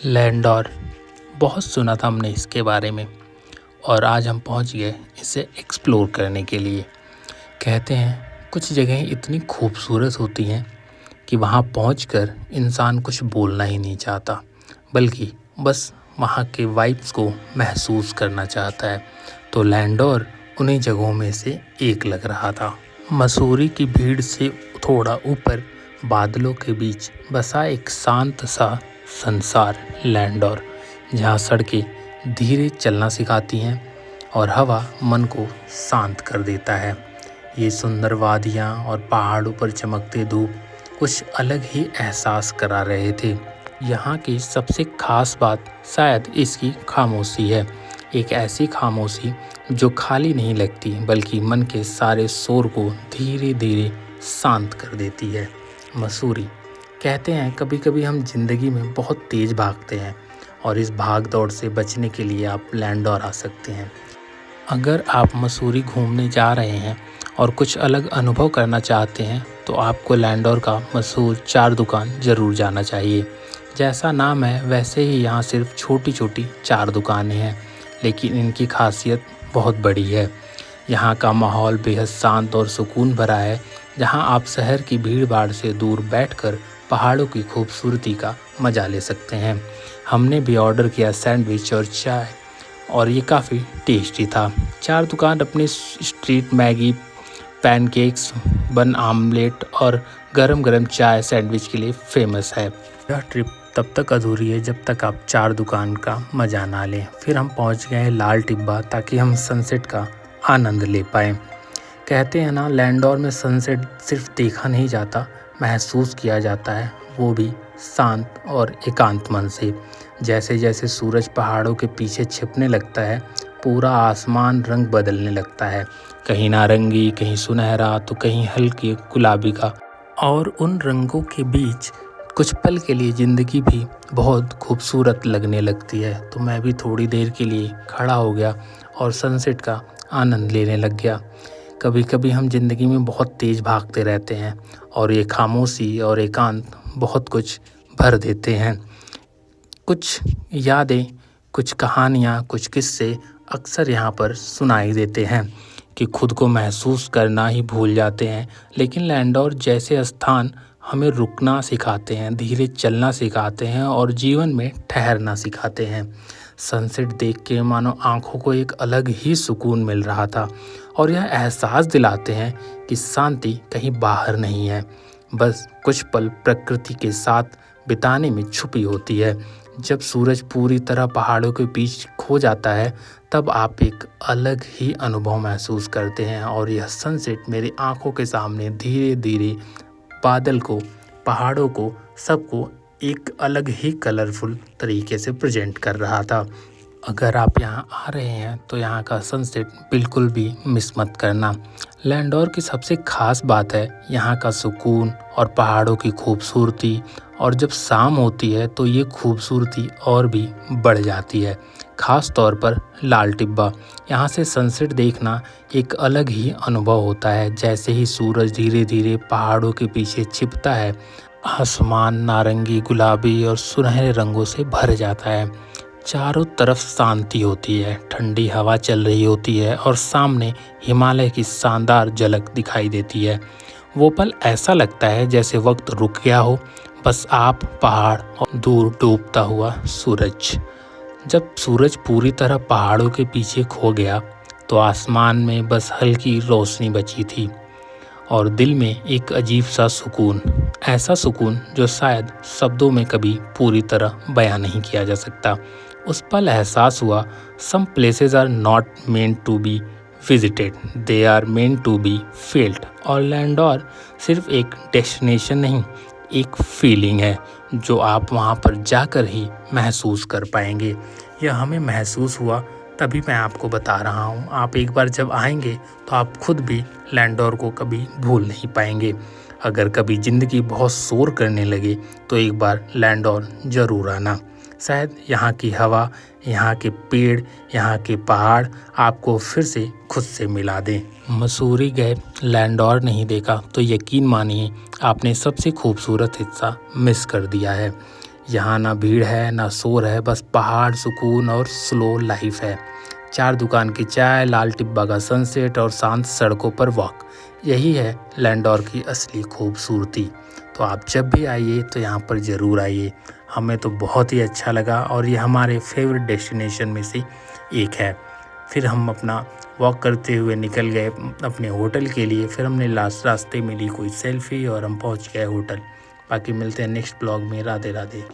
लैंडोर बहुत सुना था हमने इसके बारे में और आज हम पहुंच गए इसे एक्सप्लोर करने के लिए। कहते हैं कुछ जगहें इतनी खूबसूरत होती हैं कि वहां पहुंचकर इंसान कुछ बोलना ही नहीं चाहता, बल्कि बस वहां के वाइब्स को महसूस करना चाहता है। तो लैंडोर उन्हीं जगहों में से एक लग रहा था। मसूरी की भीड़ से थोड़ा ऊपर बादलों के बीच बसा एक शांत सा संसार लैंडोर, जहाँ सड़कें धीरे चलना सिखाती हैं और हवा मन को शांत कर देता है। ये सुंदर वादियाँ और पहाड़ों पर चमकते धूप कुछ अलग ही एहसास करा रहे थे। यहाँ की सबसे खास बात शायद इसकी खामोशी है, एक ऐसी खामोशी जो खाली नहीं लगती बल्कि मन के सारे शोर को धीरे धीरे शांत कर देती है। मसूरी कहते हैं कभी कभी हम जिंदगी में बहुत तेज भागते हैं और इस भाग दौड़ से बचने के लिए आप लैंडोर आ सकते हैं। अगर आप मसूरी घूमने जा रहे हैं और कुछ अलग अनुभव करना चाहते हैं तो आपको लैंडोर का मशहूर चार दुकान ज़रूर जाना चाहिए। जैसा नाम है वैसे ही यहाँ सिर्फ छोटी छोटी चार दुकानें हैं, लेकिन इनकी खासियत बहुत बड़ी है। यहाँ का माहौल बेहद शांत और सुकून भरा है, जहाँ आप शहर की भीड़ भाड़ से दूर बैठकर पहाड़ों की खूबसूरती का मज़ा ले सकते हैं। हमने भी ऑर्डर किया सैंडविच और चाय और ये काफ़ी टेस्टी था। चार दुकान अपनी स्ट्रीट मैगी, पैनकेक्स, बन आमलेट और गरम गरम चाय सैंडविच के लिए फेमस है। यह ट्रिप तब तक अधूरी है जब तक आप चार दुकान का मज़ा ना लें। फिर हम पहुंच गए लाल टिब्बा ताकि हम सनसेट का आनंद ले पाएँ। कहते हैं ना, लैंडोर में सनसेट सिर्फ देखा नहीं जाता, महसूस किया जाता है, वो भी शांत और एकांत मन से। जैसे जैसे सूरज पहाड़ों के पीछे छिपने लगता है, पूरा आसमान रंग बदलने लगता है, कहीं नारंगी, कहीं सुनहरा, तो कहीं हल्के गुलाबी का। और उन रंगों के बीच कुछ पल के लिए ज़िंदगी भी बहुत खूबसूरत लगने लगती है। तो मैं भी थोड़ी देर के लिए खड़ा हो गया और सनसेट का आनंद लेने लग गया। कभी कभी हम ज़िंदगी में बहुत तेज़ भागते रहते हैं और ये खामोशी और एकांत बहुत कुछ भर देते हैं। कुछ यादें, कुछ कहानियाँ, कुछ किस्से अक्सर यहाँ पर सुनाई देते हैं कि खुद को महसूस करना ही भूल जाते हैं। लेकिन लैंडोर जैसे स्थान हमें रुकना सिखाते हैं, धीरे चलना सिखाते हैं और जीवन में ठहरना सिखाते हैं। सनसेट देख के मानो आंखों को एक अलग ही सुकून मिल रहा था और यह एहसास दिलाते हैं कि शांति कहीं बाहर नहीं है, बस कुछ पल प्रकृति के साथ बिताने में छुपी होती है। जब सूरज पूरी तरह पहाड़ों के बीच खो जाता है तब आप एक अलग ही अनुभव महसूस करते हैं और यह सनसेट मेरी आंखों के सामने धीरे धीरे बादल को, पहाड़ों को, सबको एक अलग ही कलरफुल तरीके से प्रेजेंट कर रहा था। अगर आप यहाँ आ रहे हैं तो यहाँ का सनसेट बिल्कुल भी मिस मत करना। लैंडोर की सबसे खास बात है यहाँ का सुकून और पहाड़ों की खूबसूरती, और जब शाम होती है तो ये खूबसूरती और भी बढ़ जाती है। ख़ास तौर पर लाल टिब्बा, यहाँ से सनसेट देखना एक अलग ही अनुभव होता है। जैसे ही सूरज धीरे धीरे पहाड़ों के पीछे छिपता है, आसमान नारंगी, गुलाबी और सुनहरे रंगों से भर जाता है। चारों तरफ शांति होती है, ठंडी हवा चल रही होती है और सामने हिमालय की शानदार झलक दिखाई देती है। वो पल ऐसा लगता है जैसे वक्त रुक गया हो, बस आप, पहाड़ और दूर डूबता हुआ सूरज। जब सूरज पूरी तरह पहाड़ों के पीछे खो गया तो आसमान में बस हल्की रोशनी बची थी और दिल में एक अजीब सा सुकून, ऐसा सुकून जो शायद शब्दों में कभी पूरी तरह बयां नहीं किया जा सकता। उस पल एहसास हुआ, some places are not meant to be visited, they are meant to be felt. और लैंडोर सिर्फ एक डेस्टिनेशन नहीं, एक फीलिंग है जो आप वहाँ पर जाकर ही महसूस कर पाएंगे। यह हमें महसूस हुआ तभी मैं आपको बता रहा हूँ। आप एक बार जब आएंगे तो आप खुद भी लैंडोर को कभी भूल नहीं पाएंगे। अगर कभी ज़िंदगी बहुत शोर करने लगे तो एक बार लैंडोर ज़रूर आना। शायद यहाँ की हवा, यहाँ के पेड़, यहाँ के पहाड़ आपको फिर से खुद से मिला दें। मसूरी गए, लैंडोर नहीं देखा तो यकीन मानिए आपने सबसे खूबसूरत हिस्सा मिस कर दिया है। यहाँ ना भीड़ है ना शोर है, बस पहाड़, सुकून और स्लो लाइफ है। 4 दुकान की चाय, लाल टिब्बा का सनसेट और शांत सड़कों पर वॉक, यही है लैंडोर की असली खूबसूरती। तो आप जब भी आइए तो यहाँ पर ज़रूर आइए। हमें तो बहुत ही अच्छा लगा और ये हमारे फेवरेट डेस्टिनेशन में से एक है। फिर हम अपना वॉक करते हुए निकल गए अपने होटल के लिए। फिर हमने रास्ते में ली कोई सेल्फी और हम पहुँच गए होटल। बाकी मिलते हैं नेक्स्ट ब्लॉग में। राधे राधे।